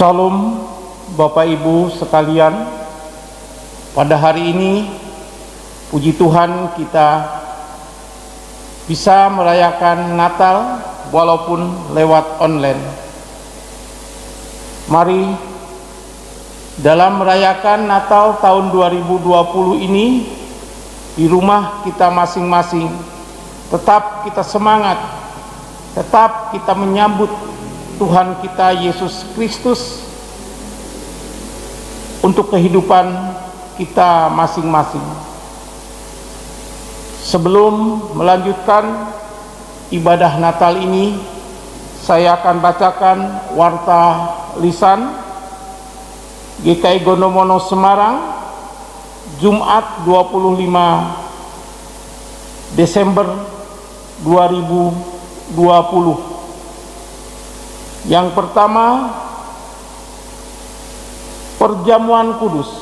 Shalom Bapak Ibu sekalian. Pada hari ini puji Tuhan kita bisa merayakan Natal walaupun lewat online. Mari dalam merayakan Natal tahun 2020 ini di rumah kita masing-masing tetap kita semangat, tetap kita menyambut Tuhan kita Yesus Kristus untuk kehidupan kita masing-masing. Sebelum melanjutkan ibadah Natal ini, saya akan bacakan warta lisan GKI Gondomono Semarang, Jumat 25 Desember 2020. Yang pertama, Perjamuan Kudus.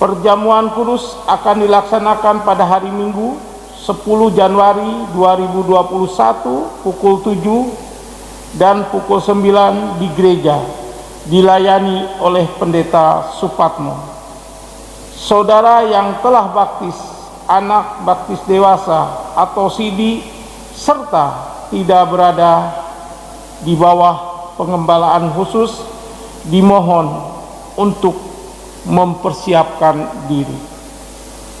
Perjamuan Kudus akan dilaksanakan pada hari Minggu 10 Januari 2021 pukul 7 dan pukul 9 di gereja, dilayani oleh Pendeta Supatmo. Saudara yang telah baptis, anak baptis dewasa atau sidi, serta tidak berada di bawah pengembalaan khusus, dimohon untuk mempersiapkan diri.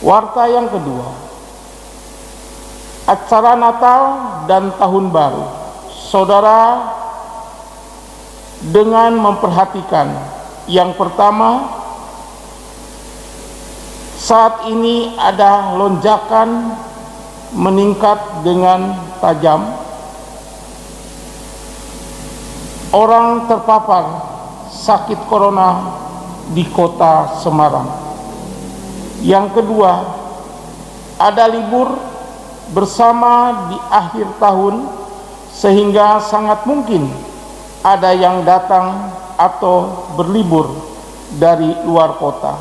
Warta yang kedua, acara Natal dan Tahun Baru. Saudara dengan memperhatikan yang pertama, saat ini ada lonjakan meningkat dengan tajam. Orang terpapar sakit corona di kota Semarang. Yang kedua, ada libur bersama di akhir tahun sehingga sangat mungkin ada yang datang atau berlibur dari luar kota.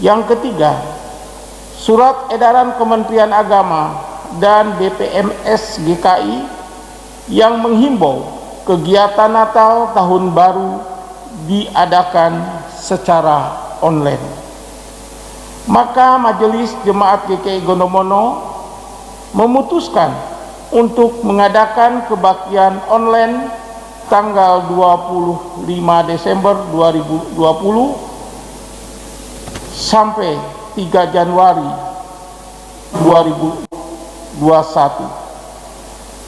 Yang ketiga, surat edaran Kementerian Agama dan BPMS GKI yang menghimbau kegiatan Natal Tahun Baru diadakan secara online. Maka Majelis Jemaat GKI Gondomono memutuskan untuk mengadakan kebaktian online tanggal 25 Desember 2020 sampai 3 Januari 2021.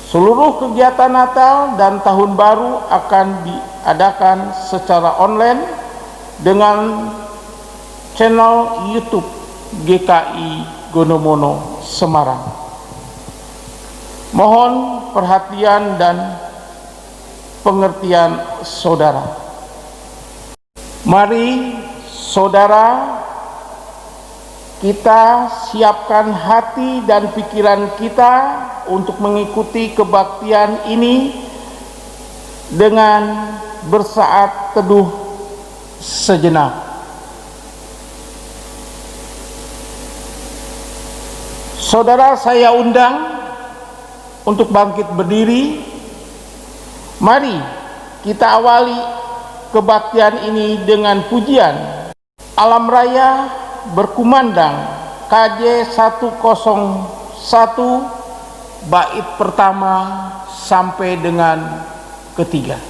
Seluruh kegiatan Natal dan Tahun Baru akan diadakan secara online dengan channel YouTube GKI Gondomono Semarang. Mohon perhatian dan pengertian saudara. Mari saudara kita siapkan hati dan pikiran kita untuk mengikuti kebaktian ini dengan bersaat teduh sejenak. Saudara saya undang untuk bangkit berdiri. Mari kita awali kebaktian ini dengan pujian Alam Raya Berkumandang KJ 101 bait pertama sampai dengan ketiga.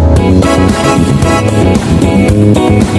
Berkumandang oleh pujian mulia.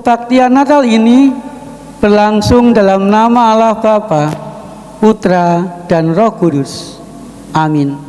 Kebaktian Natal ini berlangsung dalam nama Allah Bapa, Putra, dan Roh Kudus. Amin.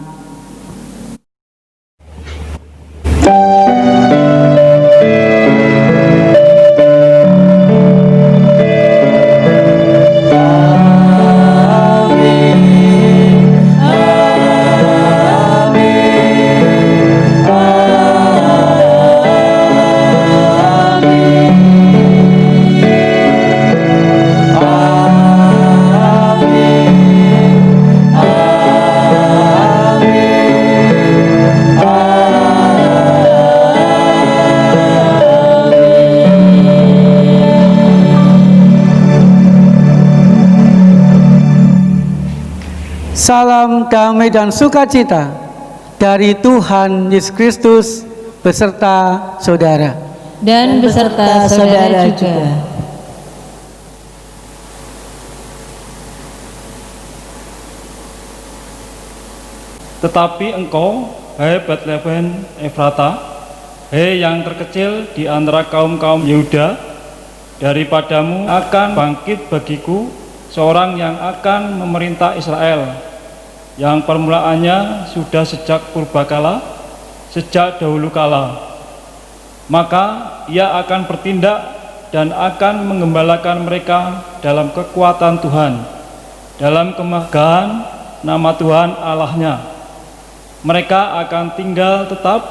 Salam damai dan sukacita dari Tuhan Yesus Kristus beserta saudara. Dan beserta saudara juga. Tetapi engkau, hai Betlehem Efrata, hai yang terkecil di antara kaum-kaum Yehuda, daripadamu akan bangkit bagiku seorang yang akan memerintah Israel, yang permulaannya sudah sejak purbakala, sejak dahulu kala. Maka ia akan bertindak dan akan menggembalakan mereka dalam kekuatan Tuhan, dalam kemegahan nama Tuhan Allahnya. Mereka akan tinggal tetap,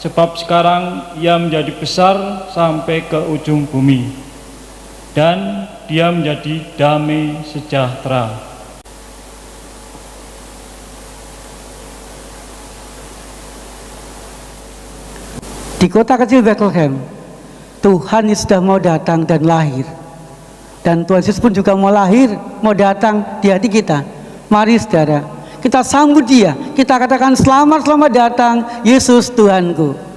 sebab sekarang ia menjadi besar sampai ke ujung bumi, dan dia menjadi damai sejahtera. Di kota kecil Bethlehem, Tuhan Yesus sudah mau datang dan lahir. Dan Tuhan Yesus pun juga mau lahir, mau datang di hati kita. Mari saudara, kita sambut dia. Kita katakan selamat, selamat datang Yesus Tuhanku.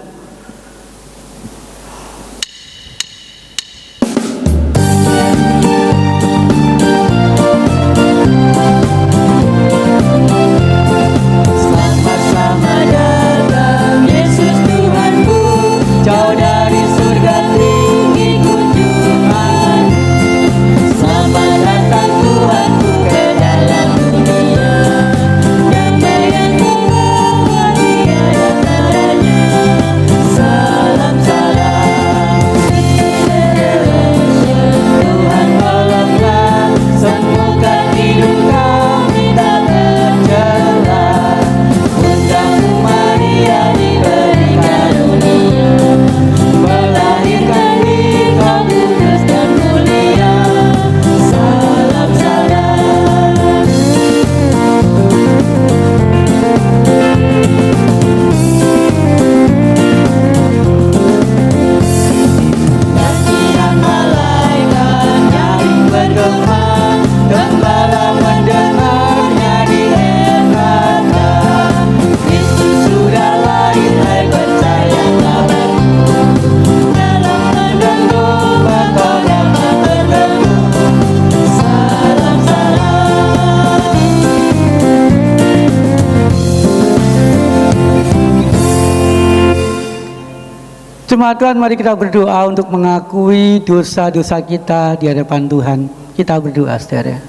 Jemaat Tuhan, mari kita berdoa untuk mengakui dosa-dosa kita di hadapan Tuhan. Kita berdoa, saudara.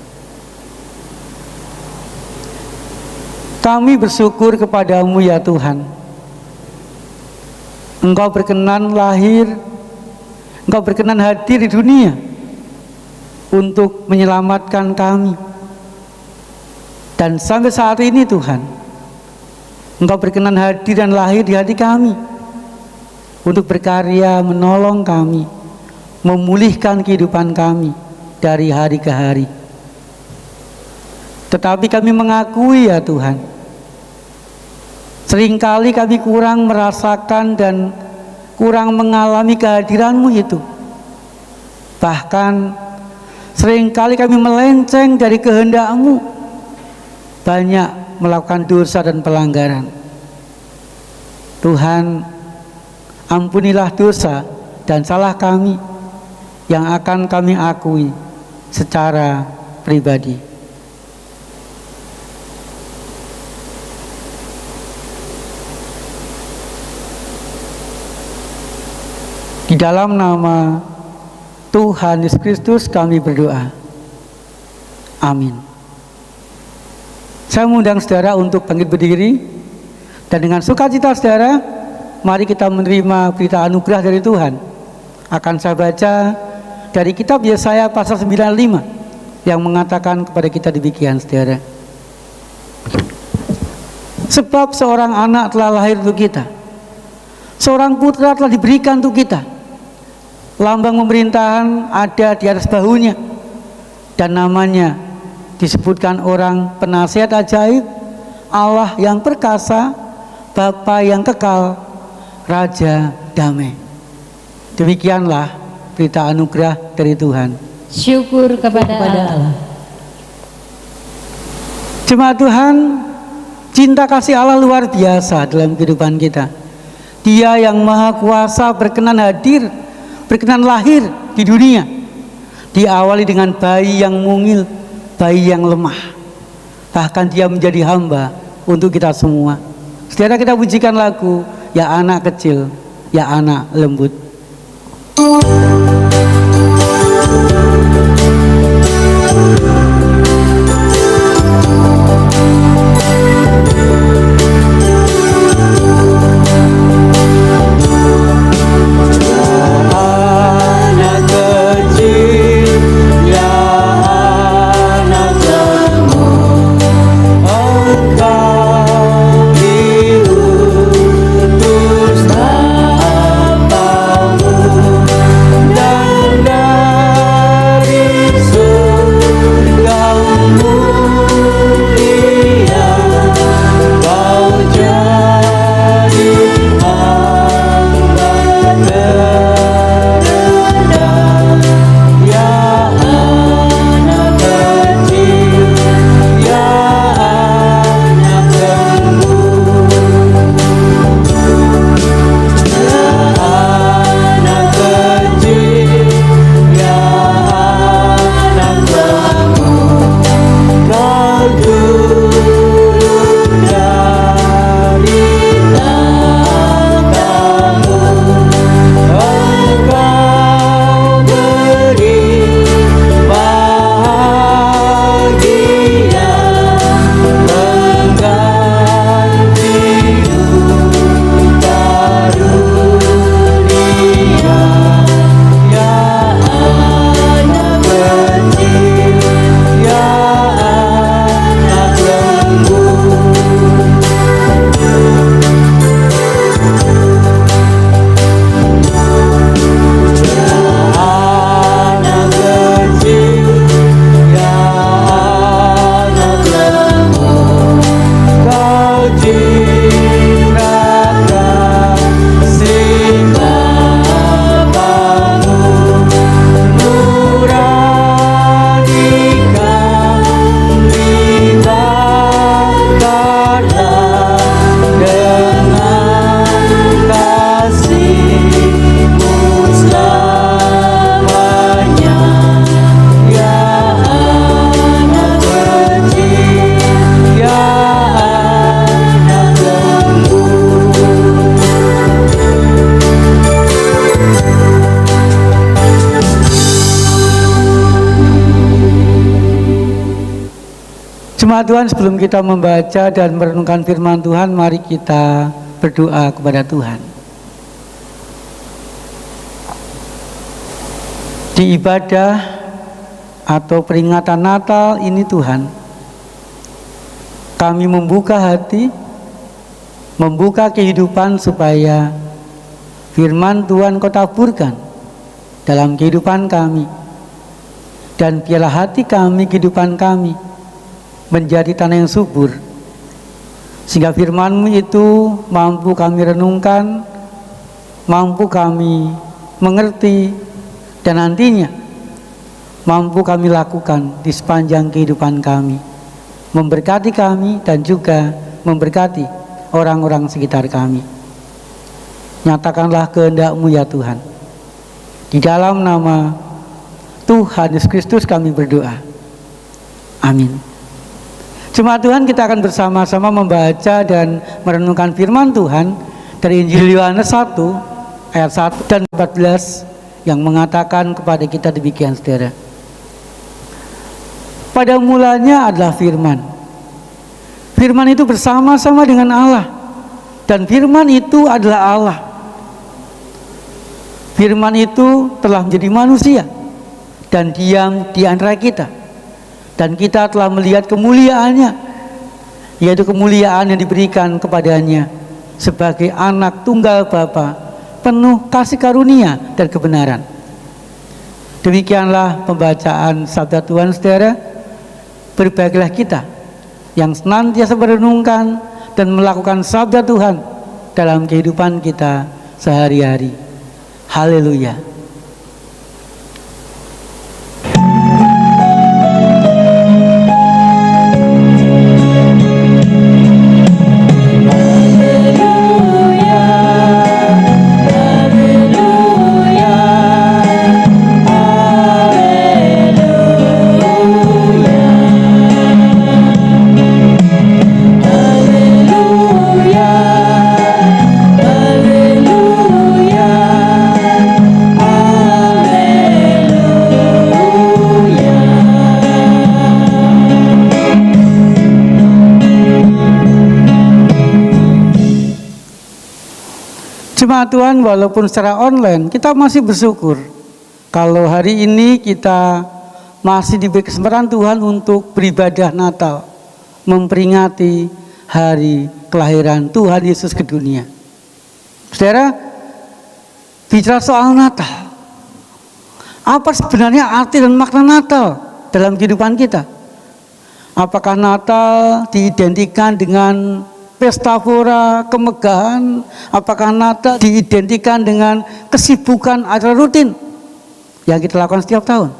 Kami bersyukur kepadamu ya Tuhan. Engkau berkenan lahir, Engkau berkenan hadir di dunia untuk menyelamatkan kami. Dan sampai saat ini Tuhan, Engkau berkenan hadir dan lahir di hati kami untuk berkarya menolong kami, memulihkan kehidupan kami dari hari ke hari. Tetapi kami mengakui ya Tuhan, seringkali kami kurang merasakan dan kurang mengalami kehadiran-Mu itu. Bahkan seringkali kami melenceng dari kehendak-Mu, banyak melakukan dosa dan pelanggaran. Tuhan, ampunilah dosa dan salah kami yang akan kami akui secara pribadi. Di dalam nama Tuhan Yesus Kristus kami berdoa. Amin. Saya mengundang saudara untuk bangkit berdiri, dan dengan sukacita saudara, mari kita menerima berita anugerah dari Tuhan. Akan saya baca dari kitab Yesaya pasal 95 yang mengatakan kepada kita demikian saudara. Sebab seorang anak telah lahir untuk kita, seorang putra telah diberikan untuk kita. Lambang pemerintahan ada di atas bahunya, dan namanya disebutkan orang penasihat ajaib, Allah yang perkasa, Bapa yang kekal, Raja damai. Demikianlah berita anugerah dari Tuhan. Syukur kepada Allah. Jemaat Tuhan, cinta kasih Allah luar biasa dalam kehidupan kita. Dia yang maha kuasa berkenan hadir, berkenan lahir di dunia. Diawali dengan bayi yang mungil, bayi yang lemah. Bahkan dia menjadi hamba untuk kita semua. Saudara, kita pujikan lagu Ya Anak Kecil, Ya Anak Lembut. Jemaat Tuhan, sebelum kita membaca dan merenungkan firman Tuhan, mari kita berdoa kepada Tuhan. Di ibadah atau peringatan Natal ini Tuhan, kami membuka hati, membuka kehidupan supaya firman Tuhan Kau taburkan dalam kehidupan kami, dan biarlah hati kami, kehidupan kami menjadi tanah yang subur, sehingga firman-Mu itu mampu kami renungkan, mampu kami mengerti, dan nantinya mampu kami lakukan di sepanjang kehidupan kami, memberkati kami dan juga memberkati orang-orang sekitar kami. Nyatakanlah kehendak-Mu ya Tuhan. Di dalam nama Tuhan Yesus Kristus kami berdoa. Amin. Jemaat Tuhan, kita akan bersama-sama membaca dan merenungkan firman Tuhan dari Injil Yohanes 1 ayat 1 dan 14 yang mengatakan kepada kita demikian, saudara. Pada mulanya adalah firman. Firman itu bersama-sama dengan Allah, dan firman itu adalah Allah. Firman itu telah menjadi manusia dan diam di antara kita, dan kita telah melihat kemuliaannya, yaitu kemuliaan yang diberikan kepadanya sebagai anak tunggal Bapa, penuh kasih karunia dan kebenaran. Demikianlah pembacaan sabda Tuhan, saudara. Berbahagialah kita yang senantiasa merenungkan dan melakukan sabda Tuhan dalam kehidupan kita sehari-hari. Haleluya. Jemaat Tuhan, walaupun secara online kita masih bersyukur kalau hari ini kita masih diberi kesempatan Tuhan untuk beribadah Natal, memperingati hari kelahiran Tuhan Yesus ke dunia. Saudara, bicara soal Natal, apa sebenarnya arti dan makna Natal dalam kehidupan kita? Apakah Natal diidentikan dengan pesta pora, kemegahan? Apakah Natal diidentikan dengan kesibukan acara rutin yang kita lakukan setiap tahun?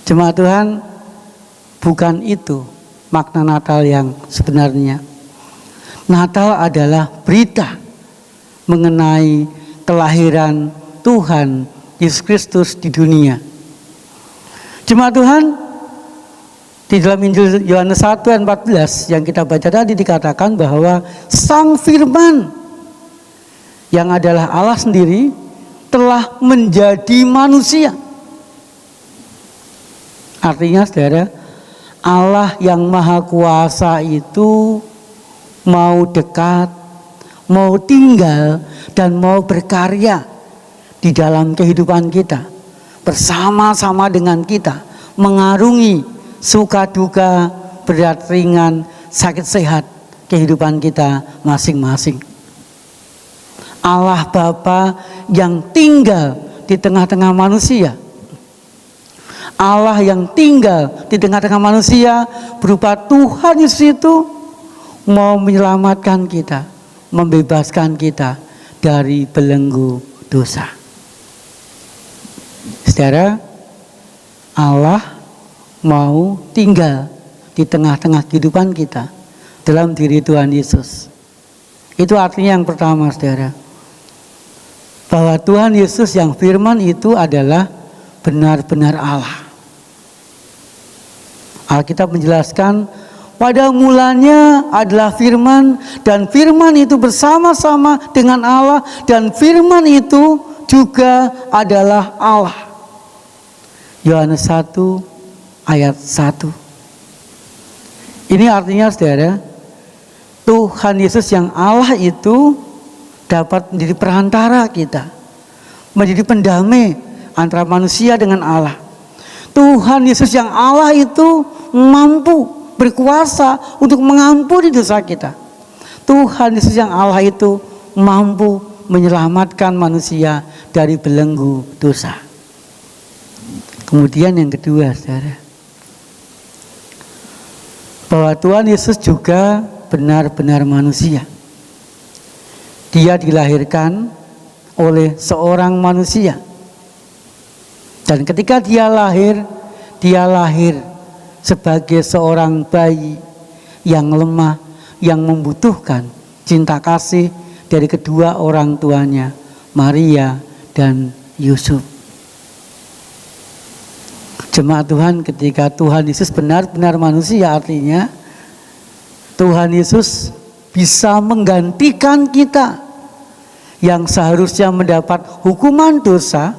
Jemaat Tuhan, bukan itu makna Natal yang sebenarnya. Natal adalah berita mengenai kelahiran Tuhan Yesus Kristus di dunia. Jemaat Tuhan, di dalam Injil Yohanes 1 ayat 14 yang kita baca tadi dikatakan bahwa Sang Firman yang adalah Allah sendiri telah menjadi manusia. Artinya, saudara, Allah yang Maha Kuasa itu mau dekat, mau tinggal, dan mau berkarya di dalam kehidupan kita, bersama-sama dengan kita, mengarungi suka duka, berat ringan, sakit sehat kehidupan kita masing-masing. Allah Bapa yang tinggal di tengah-tengah manusia, Allah yang tinggal di tengah-tengah manusia berupa Tuhan Yesus itu mau menyelamatkan kita, membebaskan kita dari belenggu dosa. Saudara, Allah mau tinggal di tengah-tengah kehidupan kita dalam diri Tuhan Yesus. Itu artinya yang pertama, saudara, bahwa Tuhan Yesus yang firman itu adalah benar-benar Allah. Alkitab menjelaskan pada mulanya adalah firman, dan firman itu bersama-sama dengan Allah, dan firman itu juga adalah Allah. Yohanes 1 ayat 1. Ini artinya, saudara, Tuhan Yesus yang Allah itu dapat menjadi perantara kita, menjadi pendamai antara manusia dengan Allah. Tuhan Yesus yang Allah itu mampu, berkuasa untuk mengampuni dosa kita. Tuhan Yesus yang Allah itu mampu menyelamatkan manusia dari belenggu dosa. Kemudian yang kedua, saudara, bahwa Tuhan Yesus juga benar-benar manusia. Dia dilahirkan oleh seorang manusia. Dan ketika dia lahir sebagai seorang bayi yang lemah, yang membutuhkan cinta kasih dari kedua orang tuanya, Maria dan Yusuf. Jemaat Tuhan, ketika Tuhan Yesus benar-benar manusia, artinya Tuhan Yesus bisa menggantikan kita yang seharusnya mendapat hukuman dosa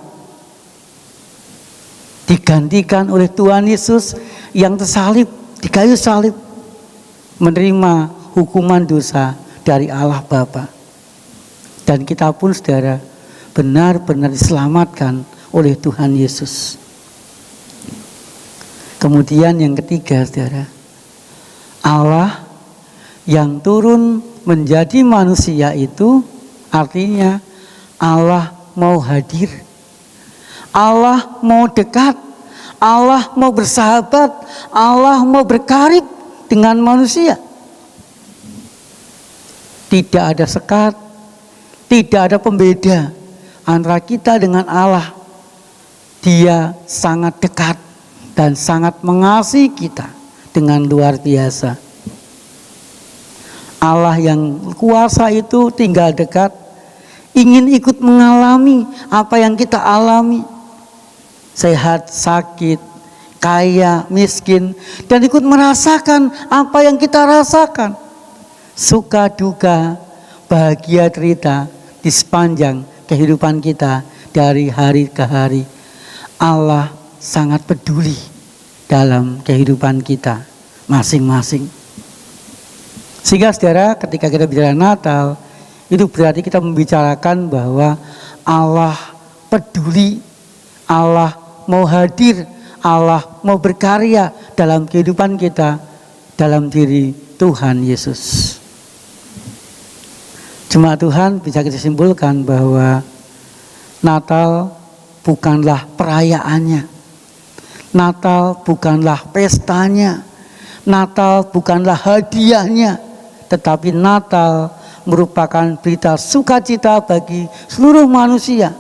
digantikan oleh Tuhan Yesus yang tersalib di kayu salib, menerima hukuman dosa dari Allah Bapa. Dan kita pun saudara benar-benar diselamatkan oleh Tuhan Yesus. Kemudian yang ketiga saudara, Allah yang turun menjadi manusia itu artinya Allah mau hadir, Allah mau dekat, Allah mau bersahabat, Allah mau berkarib dengan manusia. Tidak ada sekat, tidak ada pembeda antara kita dengan Allah. Dia sangat dekat dan sangat mengasihi kita dengan luar biasa. Allah yang kuasa itu tinggal dekat, ingin ikut mengalami apa yang kita alami. Sehat, sakit, kaya, miskin, dan ikut merasakan apa yang kita rasakan. Suka, duka, bahagia, derita di sepanjang kehidupan kita dari hari ke hari. Allah sangat peduli dalam kehidupan kita masing-masing. Sehingga saudara, ketika kita bicara Natal, itu berarti kita membicarakan bahwa Allah peduli, Allah mau hadir, Allah mau berkarya dalam kehidupan kita, dalam diri Tuhan Yesus. Jemaat Tuhan, bisa kita simpulkan bahwa Natal bukanlah perayaannya, Natal bukanlah pestanya, Natal bukanlah hadiahnya, tetapi Natal merupakan berita sukacita bagi seluruh manusia.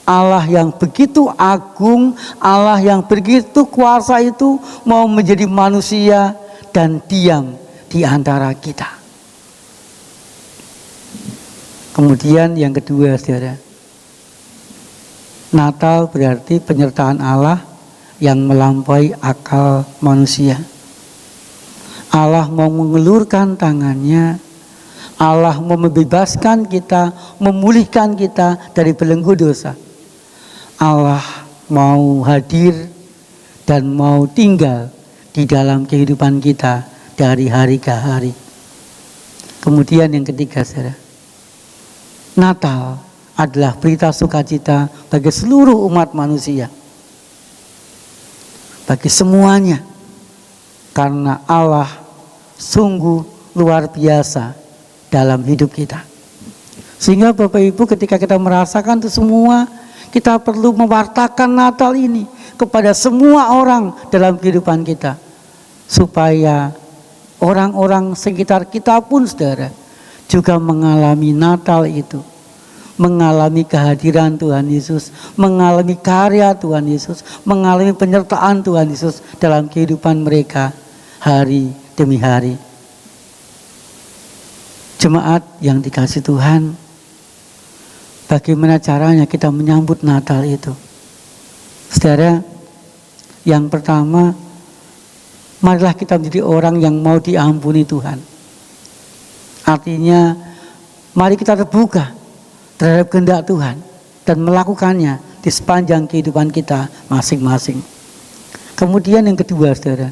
Allah yang begitu agung, Allah yang begitu kuasa itu mau menjadi manusia dan diam di antara kita. Kemudian yang kedua saudara, Natal berarti penyertaan Allah yang melampaui akal manusia. Allah mau mengelurkan tangannya, Allah mau membebaskan kita, memulihkan kita dari belenggu dosa. Allah mau hadir dan mau tinggal di dalam kehidupan kita dari hari ke hari. Kemudian yang ketiga saudara, Natal adalah berita sukacita bagi seluruh umat manusia, bagi semuanya, karena Allah sungguh luar biasa dalam hidup kita. Sehingga Bapak Ibu, ketika kita merasakan itu semua, kita perlu mewartakan Natal ini kepada semua orang dalam kehidupan kita, supaya orang-orang sekitar kita pun saudara juga mengalami Natal itu, mengalami kehadiran Tuhan Yesus, mengalami karya Tuhan Yesus, mengalami penyertaan Tuhan Yesus dalam kehidupan mereka hari demi hari. Jemaat yang dikasihi Tuhan, bagaimana caranya kita menyambut Natal itu? Saudara, yang pertama, marilah kita menjadi orang yang mau diampuni Tuhan. Artinya, mari kita terbuka terhadap kehendak Tuhan dan melakukannya di sepanjang kehidupan kita masing-masing. Kemudian yang kedua saudara,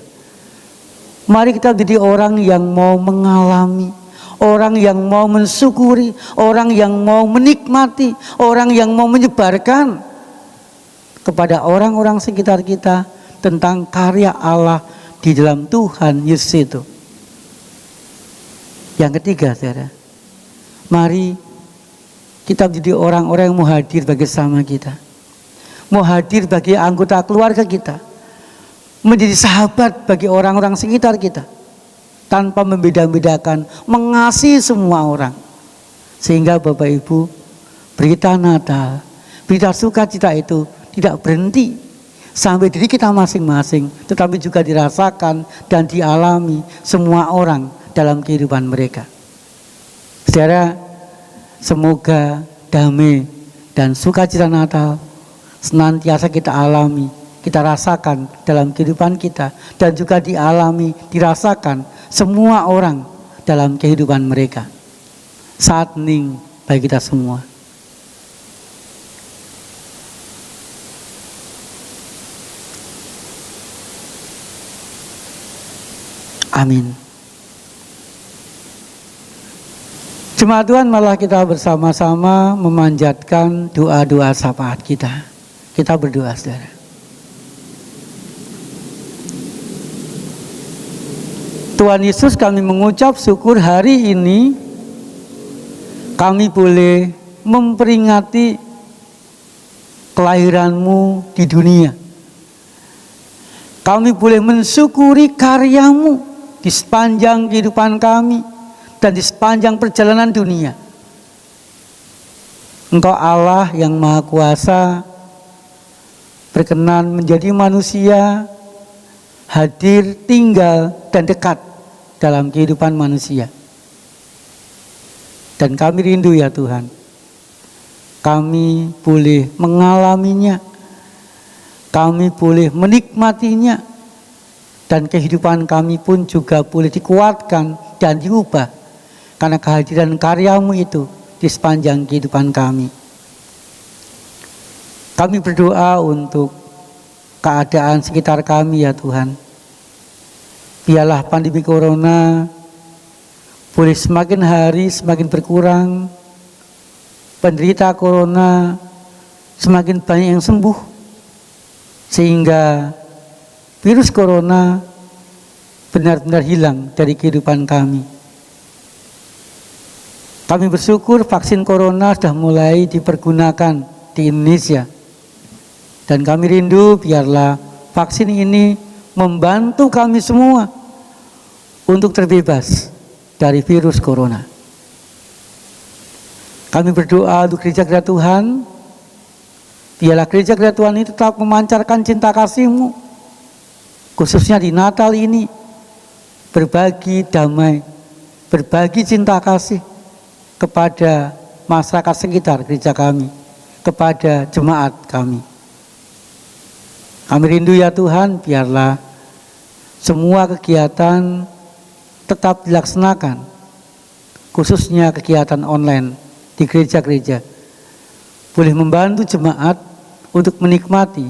mari kita menjadi orang yang mau mengalami, orang yang mau mensyukuri, orang yang mau menikmati, orang yang mau menyebarkan kepada orang-orang sekitar kita tentang karya Allah di dalam Tuhan Yesus itu. Yang ketiga saudara, mari kita menjadi orang-orang yang mau hadir bagi sesama kita, mau hadir bagi anggota keluarga kita, menjadi sahabat bagi orang-orang sekitar kita, tanpa membeda-bedakan, mengasihi semua orang. Sehingga Bapak Ibu, berita Natal, berita sukacita itu tidak berhenti sampai diri kita masing-masing, tetapi juga dirasakan dan dialami semua orang dalam kehidupan mereka. Saudara, semoga damai dan sukacita Natal senantiasa kita alami, kita rasakan dalam kehidupan kita, dan juga dialami, dirasakan semua orang dalam kehidupan mereka. Saat ning bagi kita semua. Amin. Jemaat Tuhan, malah kita bersama-sama memanjatkan doa-doa syafaat kita. Kita berdoa, saudara. Tuhan Yesus, kami mengucap syukur hari ini kami boleh memperingati kelahiran-Mu di dunia. Kami boleh mensyukuri karya-Mu di sepanjang kehidupan kami dan di sepanjang perjalanan dunia. Engkau Allah yang Maha Kuasa, berkenan menjadi manusia, hadir, tinggal, dan dekat dalam kehidupan manusia. Dan kami rindu ya Tuhan, kami boleh mengalaminya, kami boleh menikmatinya, dan kehidupan kami pun juga boleh dikuatkan dan diubah karena kehadiran karya-Mu itu di sepanjang kehidupan kami. Kami berdoa untuk keadaan sekitar kami ya Tuhan. Biarlah pandemi corona boleh semakin hari semakin berkurang, penderita corona semakin banyak yang sembuh, sehingga virus corona benar-benar hilang dari kehidupan kami. Kami bersyukur vaksin corona sudah mulai dipergunakan di Indonesia. Dan kami rindu biarlah vaksin ini membantu kami semua untuk terbebas dari virus corona. Kami berdoa untuk gereja-gereja Tuhan, biarlah gereja-gereja Tuhan ini tetap memancarkan cinta kasih-Mu, khususnya di Natal ini, berbagi damai, berbagi cinta kasih kepada masyarakat sekitar gereja kami, kepada jemaat kami. Kami rindu ya Tuhan, biarlah semua kegiatan tetap dilaksanakan, khususnya kegiatan online di gereja-gereja, boleh membantu jemaat untuk menikmati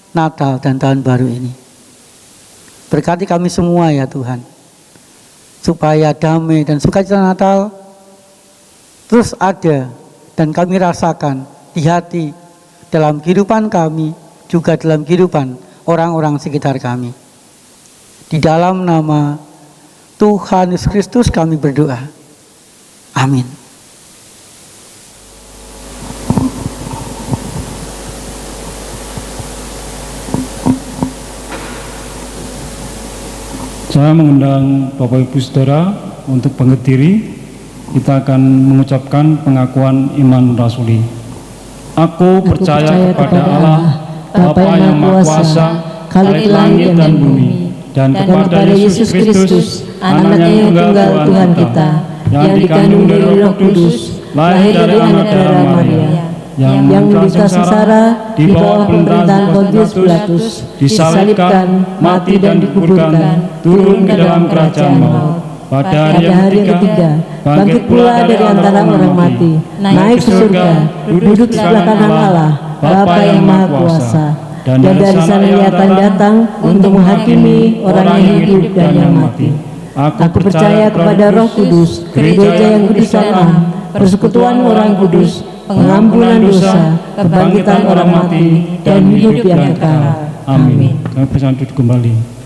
Natal dan Tahun Baru ini. Berkati kami semua ya Tuhan, supaya damai dan sukacita Natal terus ada dan kami rasakan di hati, dalam kehidupan kami, juga dalam kehidupan orang-orang sekitar kami. Di dalam nama Tuhan Yesus Kristus kami berdoa. Amin. Saya mengundang Bapak Ibu Saudara untuk bangkit diri. Kita akan mengucapkan pengakuan iman rasuli. Aku percaya kepada Allah, Bapa yang Maha Kuasa, Khalik langit dan bumi, dan kepada Yesus Kristus, Anaknya yang tunggal Tuhan kita, yang dikandung dari Roh Kudus, lahir dari anak darah Maria, yang menderita sengsara di bawah pemerintahan Pontius Pilatus, disalibkan, mati dan dikuburkan, turun ke dalam kerajaan maut. Pada hari ketiga, bangkit pula dari antara orang mati, naik ke surga, duduk di sebelah kanan Allah, Bapa yang Maha Kuasa, dan dari sana Ia akan datang untuk menghakimi orang yang hidup dan yang mati. Aku percaya kepada Roh Kudus, gereja yang kudus Allah, persekutuan orang kudus, pengampunan dosa, kebangkitan orang mati, dan hidup yang kekal. Amin. Kami persilakan duduk kembali.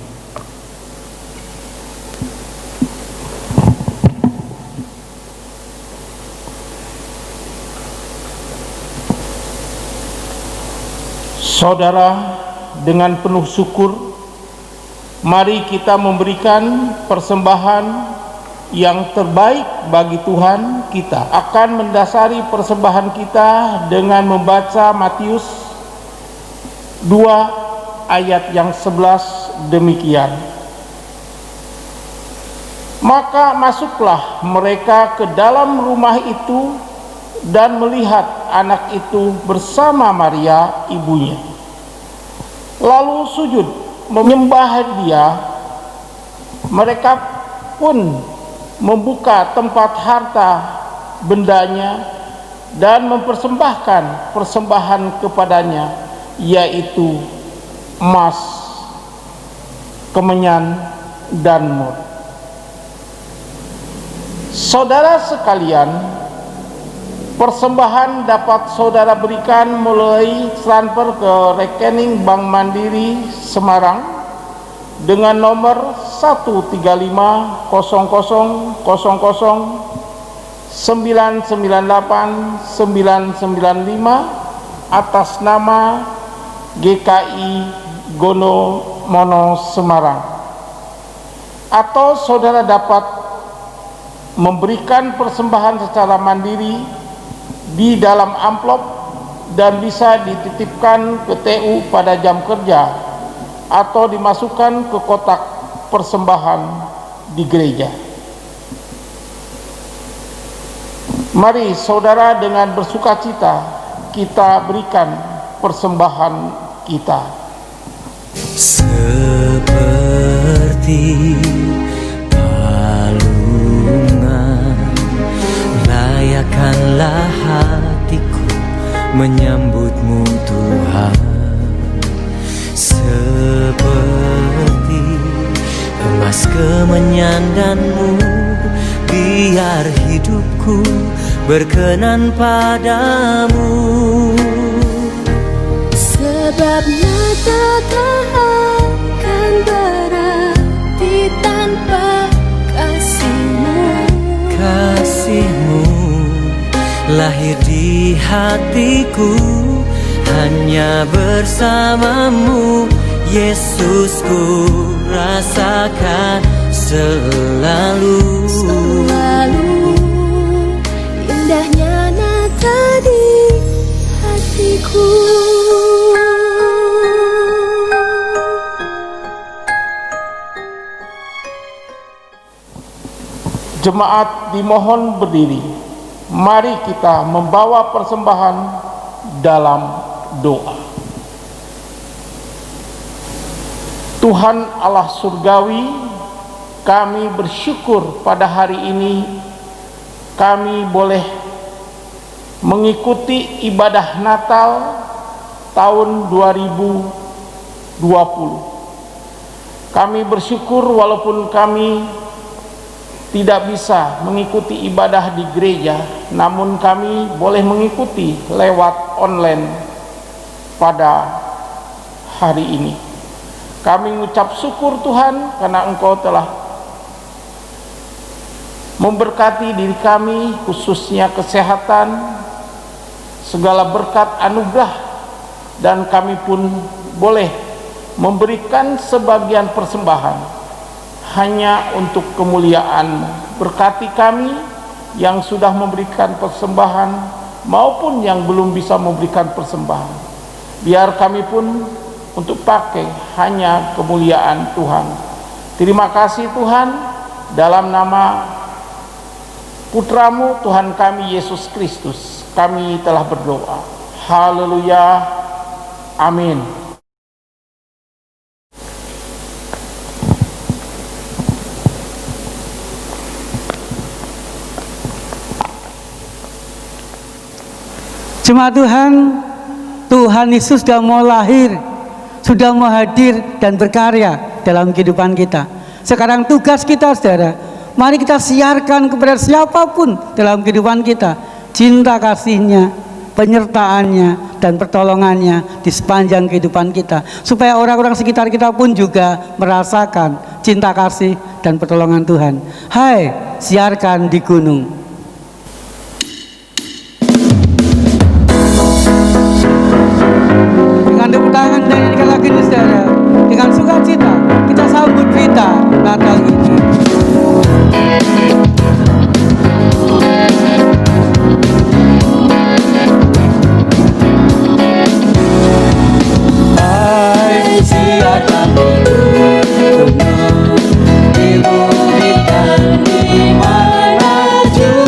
Saudara, dengan penuh syukur, mari kita memberikan persembahan yang terbaik bagi Tuhan kita. Akan mendasari persembahan kita dengan membaca Matius 2 ayat yang 11 demikian. Maka masuklah mereka ke dalam rumah itu dan melihat anak itu bersama Maria ibunya, lalu sujud menyembah dia. Mereka pun membuka tempat harta bendanya dan mempersembahkan persembahan kepadanya, yaitu emas, kemenyan, dan mur. Saudara sekalian, persembahan dapat saudara berikan melalui transfer ke rekening Bank Mandiri Semarang dengan nomor 1350000998995 atas nama GKI Gono Mono Semarang. Atau saudara dapat memberikan persembahan secara mandiri di dalam amplop dan bisa dititipkan ke TU pada jam kerja atau dimasukkan ke kotak persembahan di gereja. Mari saudara dengan bersukacita kita berikan persembahan kita. Seperti palungan, layakkanlah hatiku menyambutmu Tuhan. Seperti emas kemenyan dan-Mu, biar hidupku berkenan padamu. Sebab nyata tak akan berarti tanpa kasih-Mu. Kasih-Mu lahir di hatiku, hanya bersama-Mu Yesusku rasakan selalu. Indahnya nata di hatiku. Jemaat dimohon berdiri. Mari kita membawa persembahan dalam doa. Tuhan Allah surgawi, kami bersyukur pada hari ini kami boleh mengikuti ibadah Natal tahun 2020. Kami bersyukur walaupun kami tidak bisa mengikuti ibadah di gereja, namun kami boleh mengikuti lewat online pada hari ini. Kami mengucap syukur Tuhan karena Engkau telah memberkati diri kami, khususnya kesehatan, segala berkat anugerah, dan kami pun boleh memberikan sebagian persembahan hanya untuk kemuliaan. Berkati kami yang sudah memberikan persembahan maupun yang belum bisa memberikan persembahan. Biar kami pun untuk pakai hanya kemuliaan Tuhan. Terima kasih Tuhan, dalam nama Putra-Mu Tuhan kami Yesus Kristus kami telah berdoa. Haleluya. Amin. Jemaat Tuhan, Tuhan Yesus sudah mau lahir, sudah mau hadir dan berkarya dalam kehidupan kita. Sekarang tugas kita, saudara, mari kita siarkan kepada siapapun dalam kehidupan kita cinta kasih-Nya, penyertaannya dan pertolongannya di sepanjang kehidupan kita, supaya orang-orang sekitar kita pun juga merasakan cinta kasih dan pertolongan Tuhan. Hai, siarkan di gunung. Tepuk tangan dan nyanyikan lagu ini, saudara. Dengan sukacita kita sambut berita Natal ini. Hai, siarkan di bukit dan di mana jua.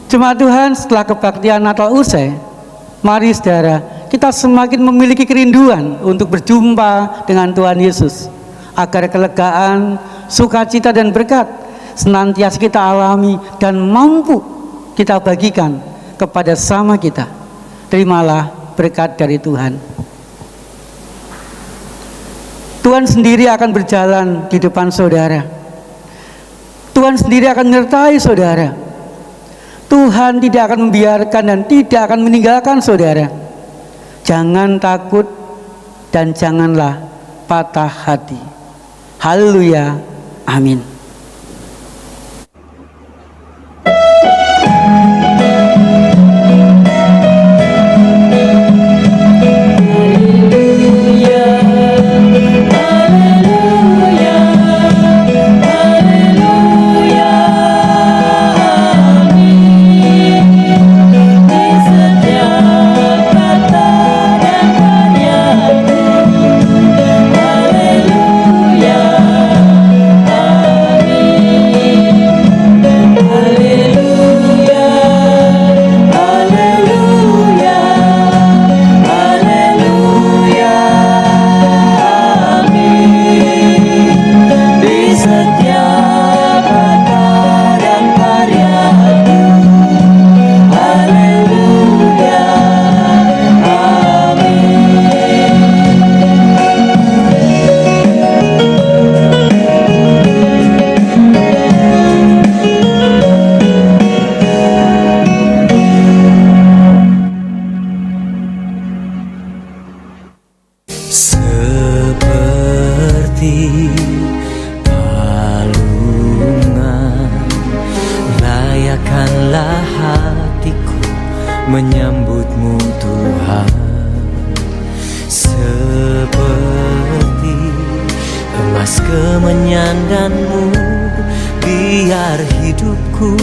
Jemaat Tuhan, setelah kebaktian Natal usai, mari saudara, kita semakin memiliki kerinduan untuk berjumpa dengan Tuhan Yesus, agar kelegaan, sukacita dan berkat senantiasa kita alami dan mampu kita bagikan kepada sama kita. Terimalah berkat dari Tuhan. Tuhan sendiri akan berjalan di depan saudara. Tuhan sendiri akan menyertai saudara. Tuhan tidak akan membiarkan dan tidak akan meninggalkan saudara. Jangan takut dan janganlah patah hati. Haleluya. Amin. Seperti palungan, layakkanlah hatiku menyambutmu Tuhan. Seperti emas kemenyanganmu, biar hidupku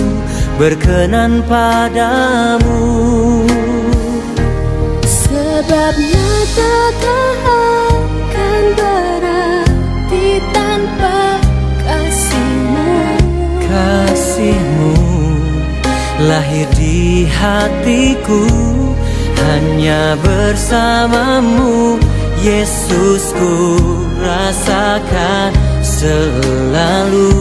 berkenan padamu. Sebab nyata akan berarti tanpa kasih-Mu. Kasih-Mu lahir di hatiku, hanya bersamamu Yesusku rasakan selalu.